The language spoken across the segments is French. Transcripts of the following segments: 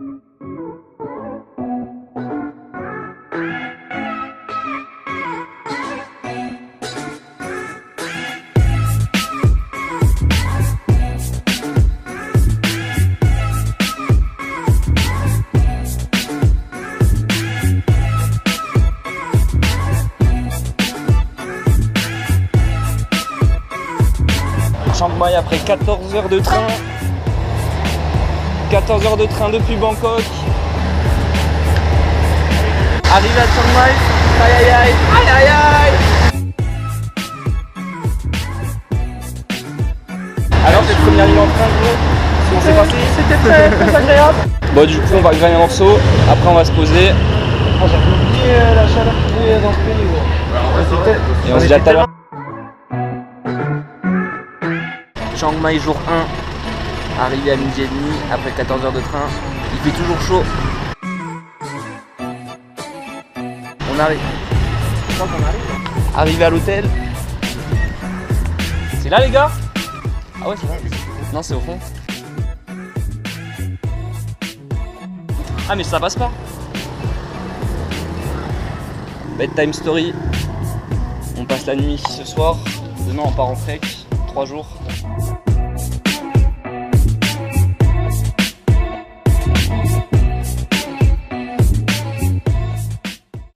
Chiang Mai après 14 heures de train. 14 heures de train depuis Bangkok. Arrivé à Chiang Mai. Aïe aïe aïe. Aïe aïe aïe. Alors cette première ligne en train, comment c'est passé? C'était très agréable. Bon du coup on va grailler un morceau. Après on va se poser. J'avais oublié la chaleur qu'il y a dans ce pays. Et on se dit à tout à l'heure. Chiang Mai jour 1, arrivé à midi et demi, après 14 heures de train, il fait toujours chaud. On arrive. Arrivé à l'hôtel. C'est là les gars? Ah ouais c'est là. Non c'est au fond. Ah mais ça passe pas. Bedtime story. On passe la nuit ici ce soir. Demain on part en trek. 3 jours.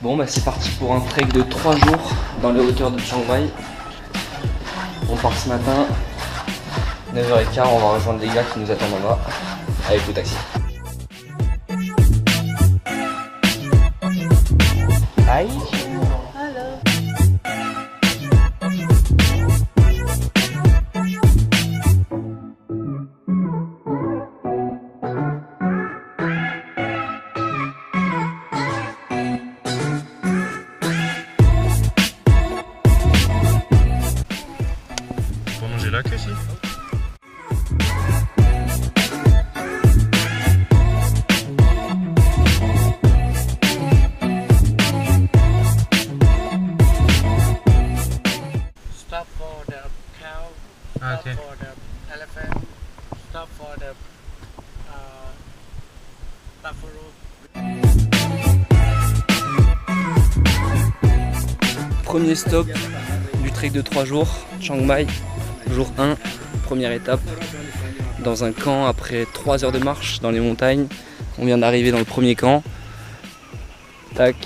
Bon bah c'est parti pour un trek de 3 jours dans les hauteurs de Chiang Mai. On part ce matin, 9h15, on va rejoindre les gars qui nous attendent en bas avec le taxi. Aïe. Manger la queue si. Stop for the cow. Ah, Stop ok. for the elephant. Stop for the buffalo. Premier stop du trek de 3 jours, Chiang Mai, jour 1, première étape, dans un camp après 3 heures de marche dans les montagnes. On vient d'arriver dans le premier camp. Tac.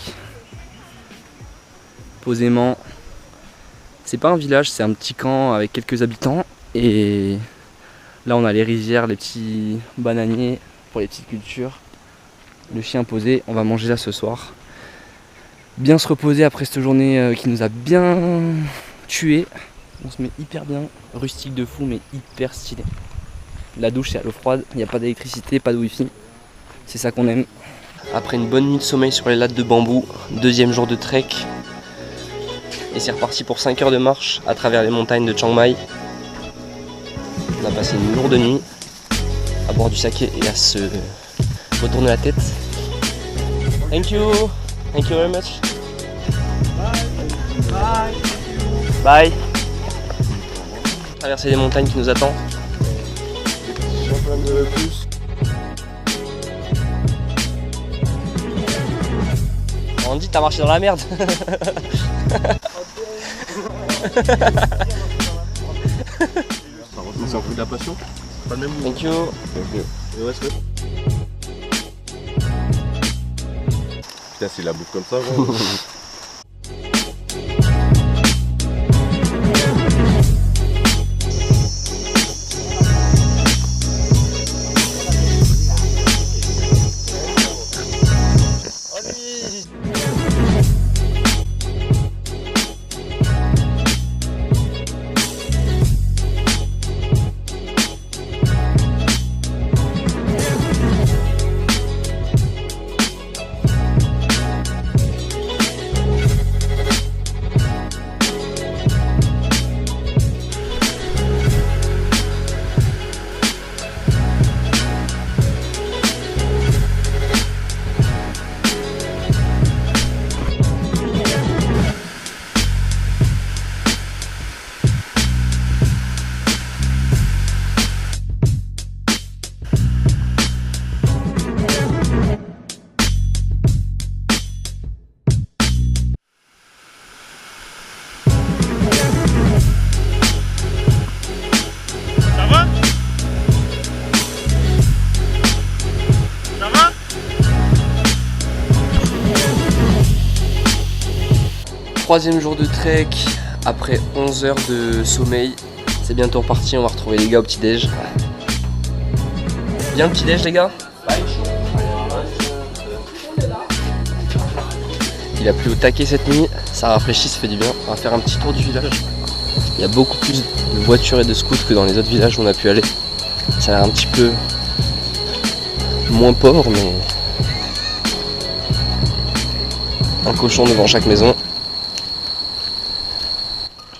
Posément. C'est pas un village, c'est un petit camp avec quelques habitants. Et là on a les rizières, les petits bananiers pour les petites cultures. Le chien posé, on va manger là ce soir. Bien se reposer après cette journée qui nous a bien tué. On se met hyper bien, rustique de fou mais hyper stylé. La douche c'est à l'eau froide, il n'y a pas d'électricité, pas de wifi. C'est ça qu'on aime. Après une bonne nuit de sommeil sur les lattes de bambou, deuxième jour de trek. Et c'est reparti pour 5 heures de marche à travers les montagnes de Chiang Mai. On a passé une lourde nuit à boire du saké et à se retourner la tête. Thank you very much. Bye. Bye. Traverser les montagnes qui nous attend. On dit t'as marché dans la merde. C'est un coup de la passion. Pas le même goût. Thank you. Et ouais, c'est putain, c'est la bouffe comme ça, ouais. Troisième jour de trek après 11 heures de sommeil. C'est bientôt reparti, on va retrouver les gars au petit-déj. Bien le petit-déj les gars? Il a plu au taquet cette nuit, ça rafraîchit, ça fait du bien. On va faire un petit tour du village. Il y a beaucoup plus de voitures et de scouts que dans les autres villages où on a pu aller. Ça a l'air un petit peu moins pauvre, mais un cochon devant chaque maison.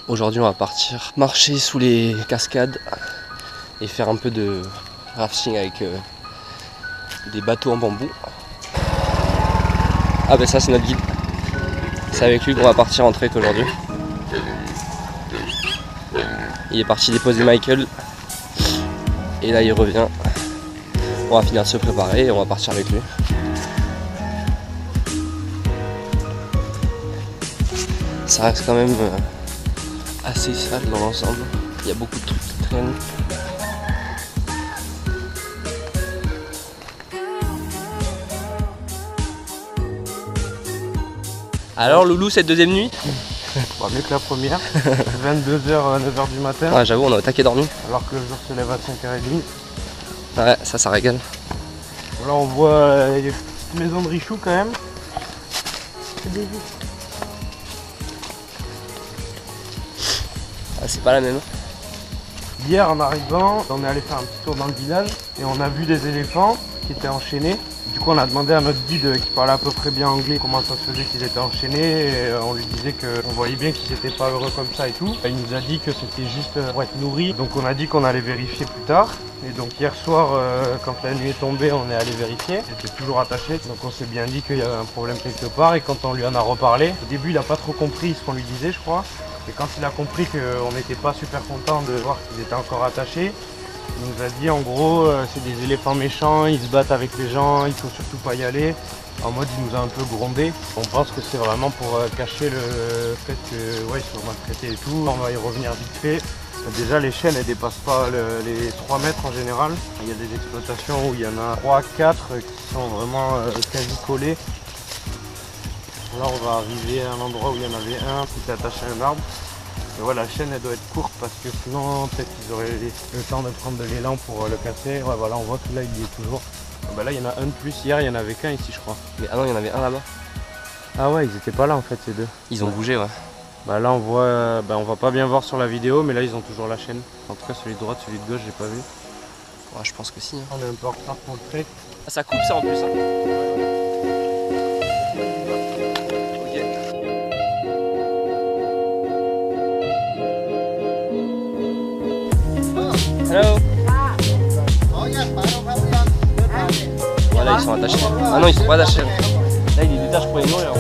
Aujourd'hui on va partir marcher sous les cascades et faire un peu de rafting avec des bateaux en bambou. Ah ben ça c'est notre guide. C'est avec lui qu'on va partir en trek aujourd'hui. Il est parti déposer Michael. Et là il revient. On va finir de se préparer et on va partir avec lui. Ça reste quand même assez sale dans l'ensemble. Il y a beaucoup de trucs qui traînent. Alors Loulou, cette deuxième nuit? Mieux que la première. 22h, 9h du matin. Ah, j'avoue, on a au taquet dormi. Alors que le jour se lève à 5h30. Ouais, ça régale. Là on voit les petites maisons de Richou quand même. Ah, c'est pas la même. Hier en arrivant, on est allé faire un petit tour dans le village et on a vu des éléphants qui étaient enchaînés. Du coup on a demandé à notre guide qui parlait à peu près bien anglais comment ça se faisait qu'ils étaient enchaînés et on lui disait qu'on voyait bien qu'ils n'étaient pas heureux comme ça et tout. Il nous a dit que c'était juste pour être nourris, donc on a dit qu'on allait vérifier plus tard. Et donc hier soir quand la nuit est tombée on est allé vérifier, ils étaient toujours attachés, donc on s'est bien dit qu'il y avait un problème quelque part et quand on lui en a reparlé, au début il n'a pas trop compris ce qu'on lui disait je crois. Et quand il a compris qu'on n'était pas super content de voir qu'ils étaient encore attachés, il nous a dit en gros c'est des éléphants méchants, ils se battent avec les gens, il faut surtout pas y aller. En mode il nous a un peu grondé. On pense que c'est vraiment pour cacher le fait que ouais, ils sont maltraités et tout. On va y revenir vite fait. Déjà les chaînes elles dépassent pas les 3 mètres en général. Il y a des exploitations où il y en a 3-4 qui sont vraiment quasi collés. Là on va arriver à un endroit où il y en avait un qui était attaché à un arbre. Et voilà, la chaîne elle doit être courte parce que sinon peut-être qu'ils auraient le temps de prendre de l'élan pour le casser. Ouais, voilà, on voit que là il y est toujours. Bah là il y en a un de plus, hier il y en avait qu'un ici je crois. Mais ah non, il y en avait un là-bas. Ah ouais, ils étaient pas là en fait ces deux. Ils ont bougé, ouais. Bah là on voit, on va pas bien voir sur la vidéo mais là ils ont toujours la chaîne. En tout cas celui de droite, celui de gauche j'ai pas vu. Ouais, je pense que si. Hein. On est un peu en retard pour le trek. Ah, ça coupe ça en plus. Hein. Hello. Voilà, ils sont attachés. Ah non, ils sont pas attachés. Là, il les détache pour les nourrir.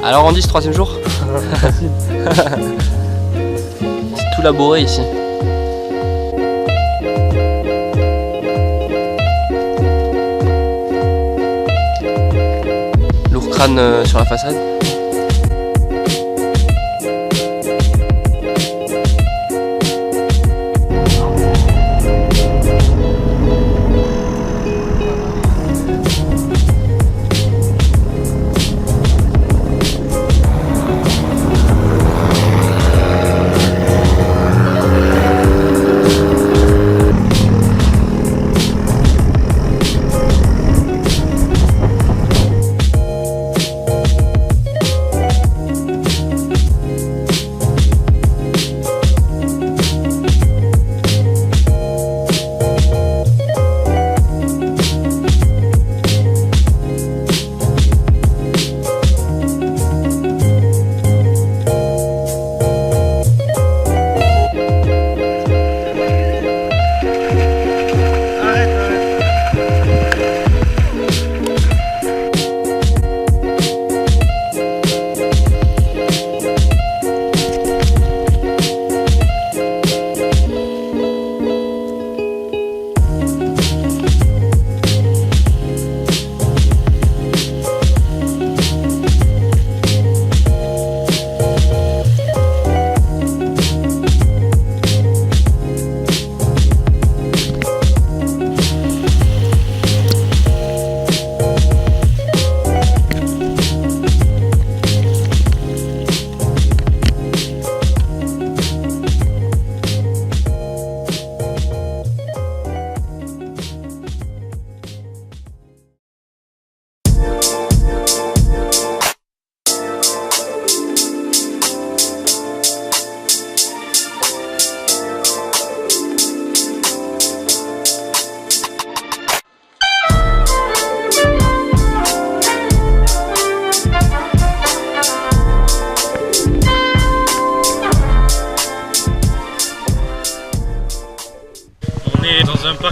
Alors on dit ce troisième jour. C'est tout labouré ici. Lourd crâne sur la façade.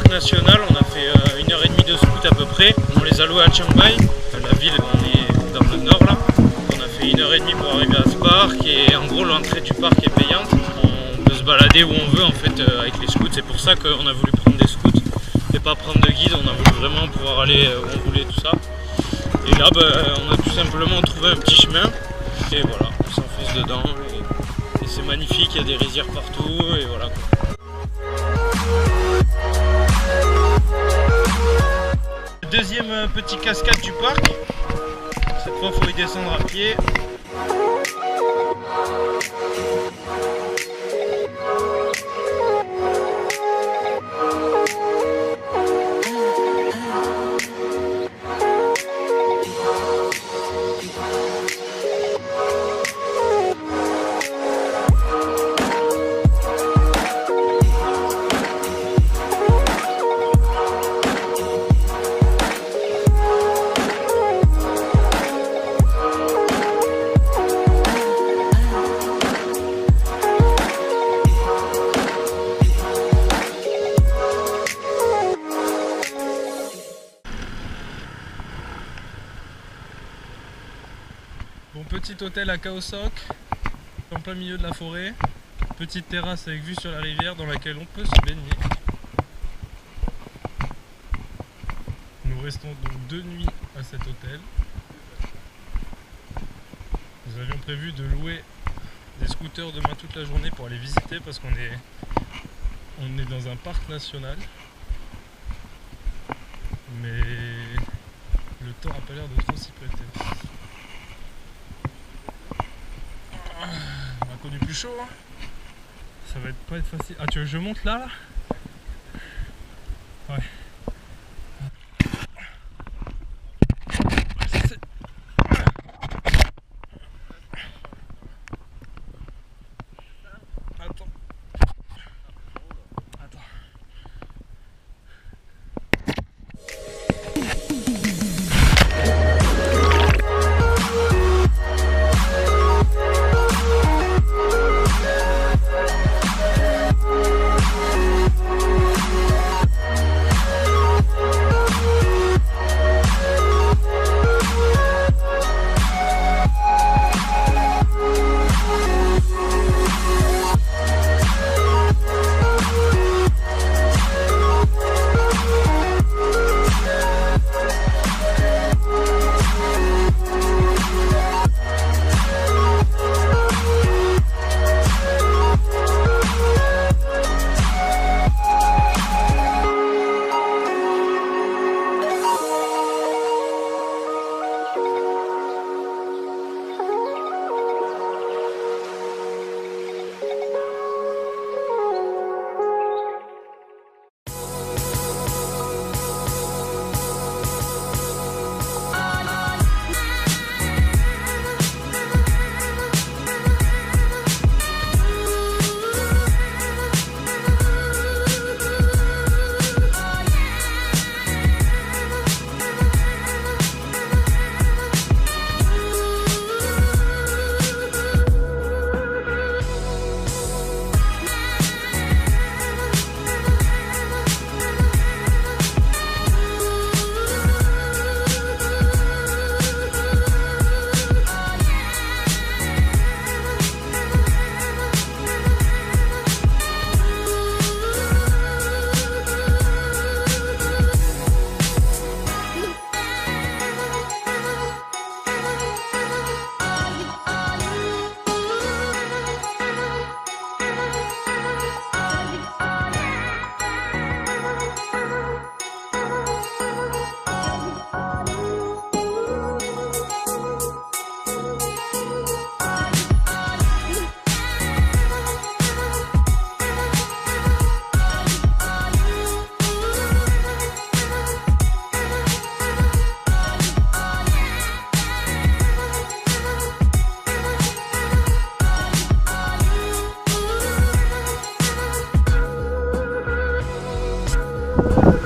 parc national, on a fait 1h30 de scoot à peu près. On les a loués à Chiang Mai, la ville, on est dans le nord là. On a fait 1h30 pour arriver à ce parc et en gros l'entrée du parc est payante. On peut se balader où on veut en fait avec les scouts, c'est pour ça qu'on a voulu prendre des scouts et pas prendre de guide, on a voulu vraiment pouvoir aller où on voulait, tout ça. Et là on a tout simplement trouvé un petit chemin et voilà, on s'enfonce dedans et c'est magnifique, il y a des rizières partout et voilà quoi. Deuxième petit cascade du parc, cette fois il faut y descendre à pied. Bon, petit hôtel à Khao Sok, en plein milieu de la forêt, petite terrasse avec vue sur la rivière dans laquelle on peut se baigner. Nous restons donc 2 nuits à cet hôtel. Nous avions prévu de louer des scooters demain toute la journée pour aller visiter parce qu'on est dans un parc national. Mais le temps n'a pas l'air de trop s'y prêter. On a connu plus chaud, hein. Ça va pas être facile. Ah, tu veux que je monte là? Ouais. Attends.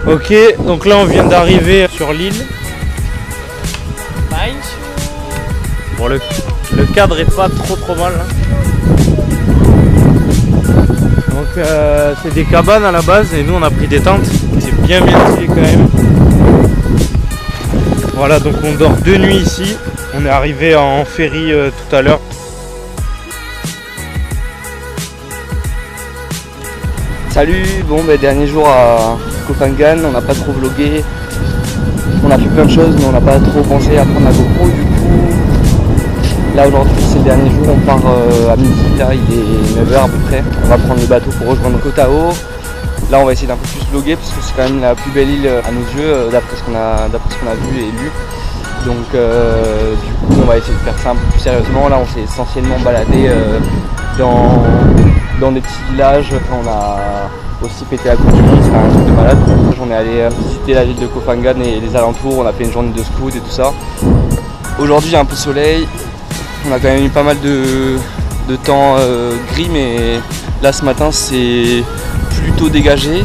Ok, donc là on vient d'arriver sur l'île. Bon, le cadre est pas trop mal là. Donc c'est des cabanes à la base et nous on a pris des tentes. C'est bien stylé quand même. Voilà, donc on dort 2 nuits ici. On est arrivé en ferry tout à l'heure. Salut, bon dernier jour à Koh Phangan, on n'a pas trop vlogué. On a fait plein de choses mais on n'a pas trop pensé à prendre la GoPro du coup. Là aujourd'hui c'est le dernier jour, on part à midi, là il est 9h à peu près. On va prendre le bateau pour rejoindre Koh Tao. Là on va essayer d'un peu plus vlogger parce que c'est quand même la plus belle île à nos yeux d'après ce qu'on a vu et lu. Donc du coup on va essayer de faire ça un peu plus sérieusement. Là on s'est essentiellement baladé dans des petits villages. On a aussi pété la coutume, c'était un truc de malade. On est allé visiter la ville de Koh Phangan et les alentours, on a fait une journée de scout et tout ça. Aujourd'hui il y a un peu de soleil, on a quand même eu pas mal de temps gris, mais là ce matin c'est plutôt dégagé,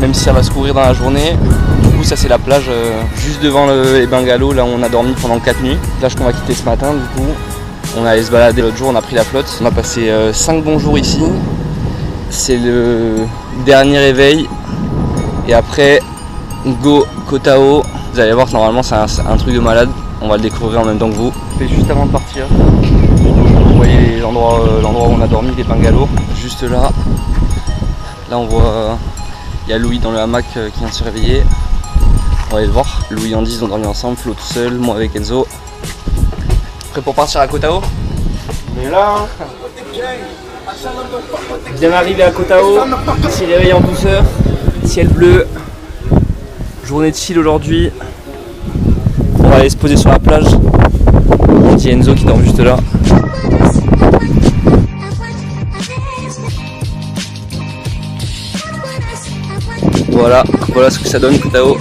même si ça va se couvrir dans la journée. Du coup ça c'est la plage juste devant les bungalows, là où on a dormi pendant 4 nuits. Plage qu'on va quitter ce matin du coup. On est allé se balader l'autre jour, on a pris la flotte. On a passé 5 bons jours ici. C'est le dernier réveil. Et après, go Koh Tao. Vous allez voir, normalement c'est un truc de malade. On va le découvrir en même temps que vous. C'était juste avant de partir. Vous voyez l'endroit où on a dormi, les bungalows. Juste là. Là on voit, il y a Louis dans le hamac qui vient de se réveiller. On va aller le voir. Louis et Andy ils ont dormi ensemble, Flo tout seul, moi avec Enzo. Prêt pour partir à Koh Tao? On est là. Bien arrivé à Koh Tao, petit réveil en douceur, ciel bleu, journée de chill aujourd'hui. On va aller se poser sur la plage. Petit Enzo qui dort juste là. Voilà ce que ça donne Koh Tao.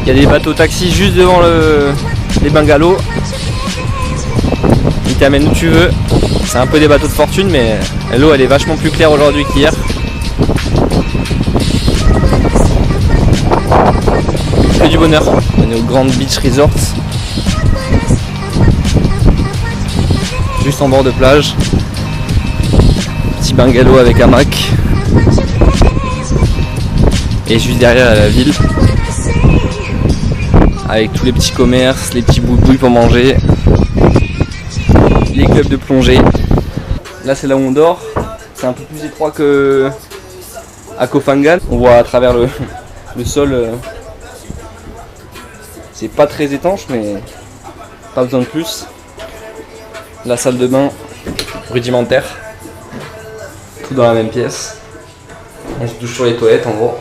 Il y a des bateaux taxis juste devant les bungalows. Ils t'amènent où tu veux. C'est un peu des bateaux de fortune, mais l'eau elle est vachement plus claire aujourd'hui qu'hier. Que du bonheur. On est au Grand Beach Resort. Juste en bord de plage. Petit bungalow avec hamac. Et juste derrière la ville. Avec tous les petits commerces, les petits boubouilles pour manger, les clubs de plongée. Là c'est là où on dort, c'est un peu plus étroit que à Koh Phangan. On voit à travers le sol, c'est pas très étanche mais pas besoin de plus. La salle de bain rudimentaire, tout dans la même pièce. On se douche sur les toilettes en gros.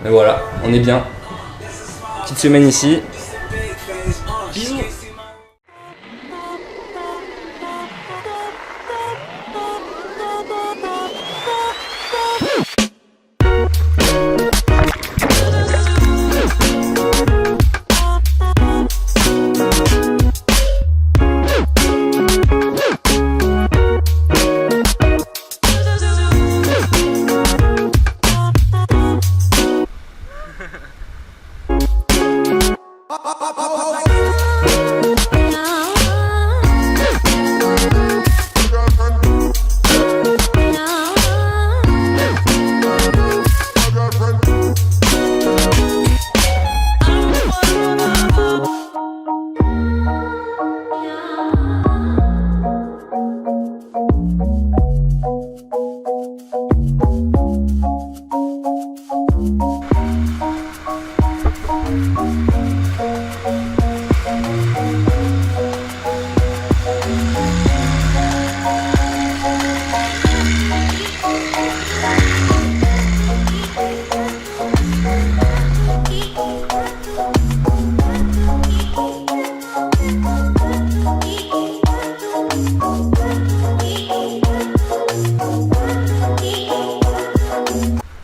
Mais voilà, on est bien. Petite semaine ici. Bisous.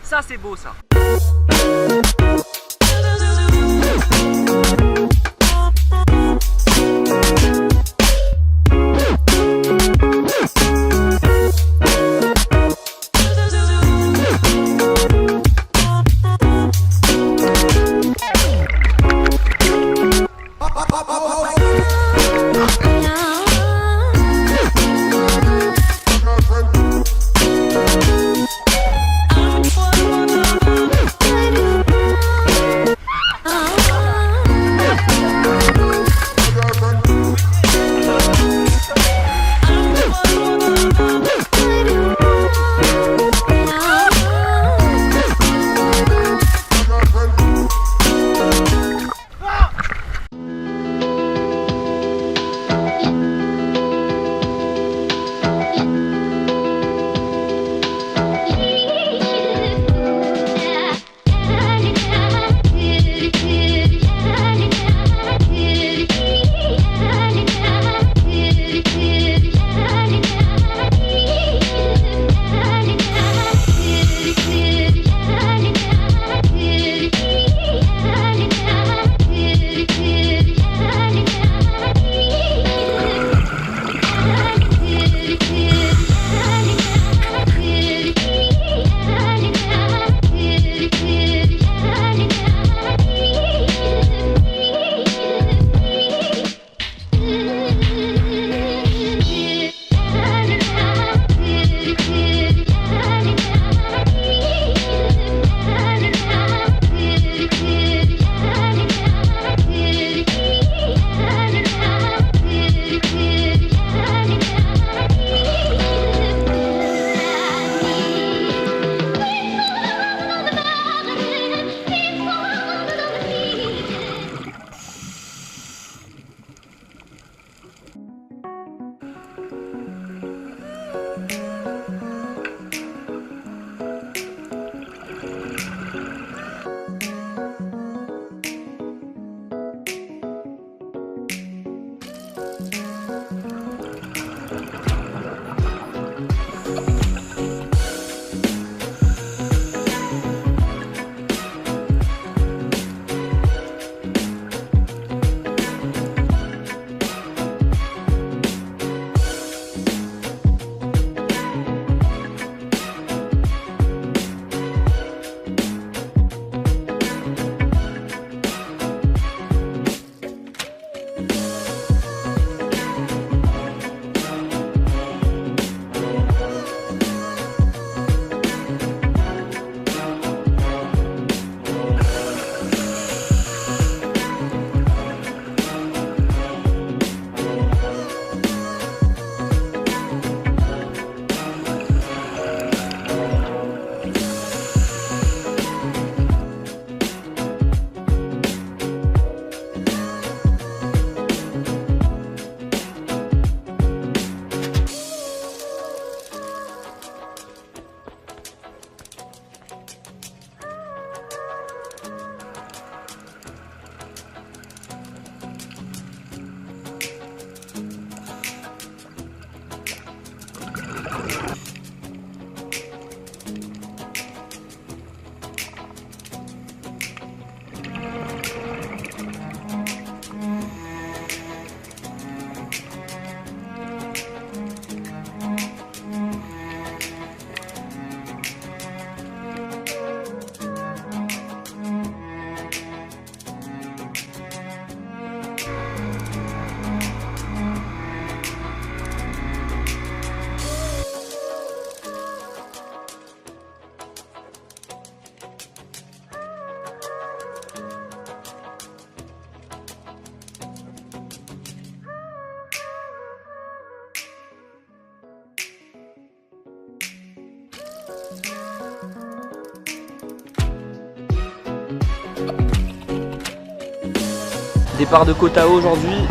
Ça c'est beau ça. Départ de Koh Tao aujourd'hui.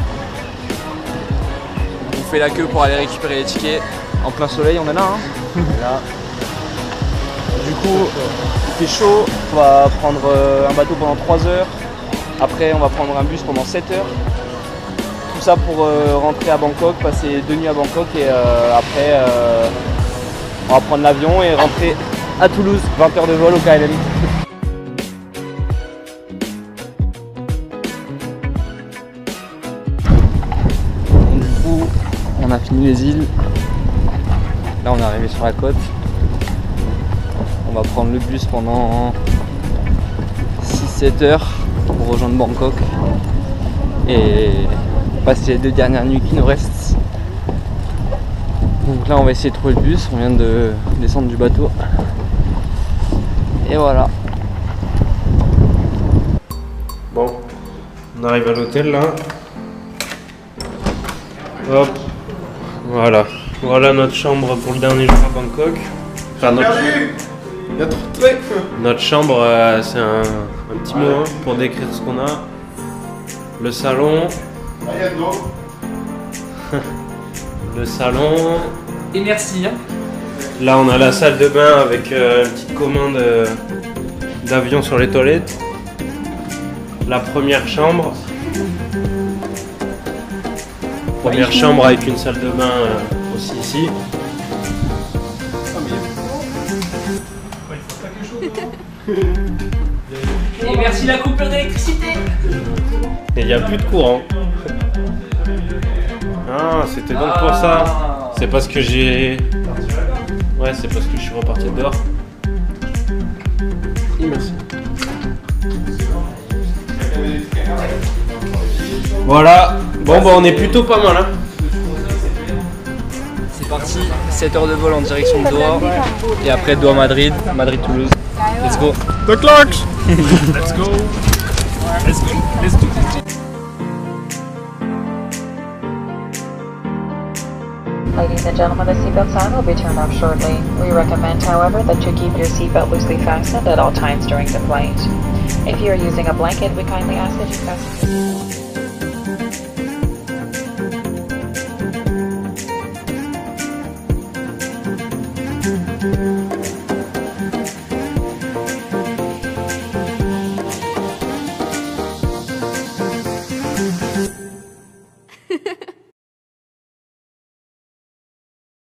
On fait la queue pour aller récupérer les tickets. En plein soleil, on est là. Hein. Là. Du coup, il fait chaud. On va prendre un bateau pendant 3 heures. Après, on va prendre un bus pendant 7 heures. Tout ça pour rentrer à Bangkok, passer 2 nuits à Bangkok et après, on va prendre l'avion et rentrer à Toulouse. 20 heures de vol au KLM. On a fini les îles, là on est arrivé sur la côte, on va prendre le bus pendant 6-7 heures pour rejoindre Bangkok et passer les 2 dernières nuits qui nous restent. Donc là on va essayer de trouver le bus, on vient de descendre du bateau et voilà. Bon, on arrive à l'hôtel là. Hop. Voilà, voilà notre chambre pour le dernier jour à Bangkok. Enfin, notre chambre, c'est un petit mot hein, pour décrire ce qu'on a. Le salon. Le salon. Et merci. Hein. Là, on a la salle de bain avec une petite commande d'avion sur les toilettes. La première chambre. Première chambre avec une salle de bain aussi ici. Et merci la coupure d'électricité. Et il n'y a plus de courant. Ah, c'était donc pour ça. C'est parce que j'ai... Ouais, c'est parce que je suis reparti dehors. Merci. Voilà, bon bah on est plutôt pas mal hein. C'est parti, 7 heures de vol en direction de Doha et après Doha Madrid, Madrid Toulouse. Let's go. The clocks. Let's go. Let's go. Let's do this. Ladies and gentlemen, the seatbelt sign will be turned off shortly. We recommend, however, that you keep your seatbelt loosely fastened at all times during the flight. If you are using a blanket, we kindly ask that you fasten your seatbelt.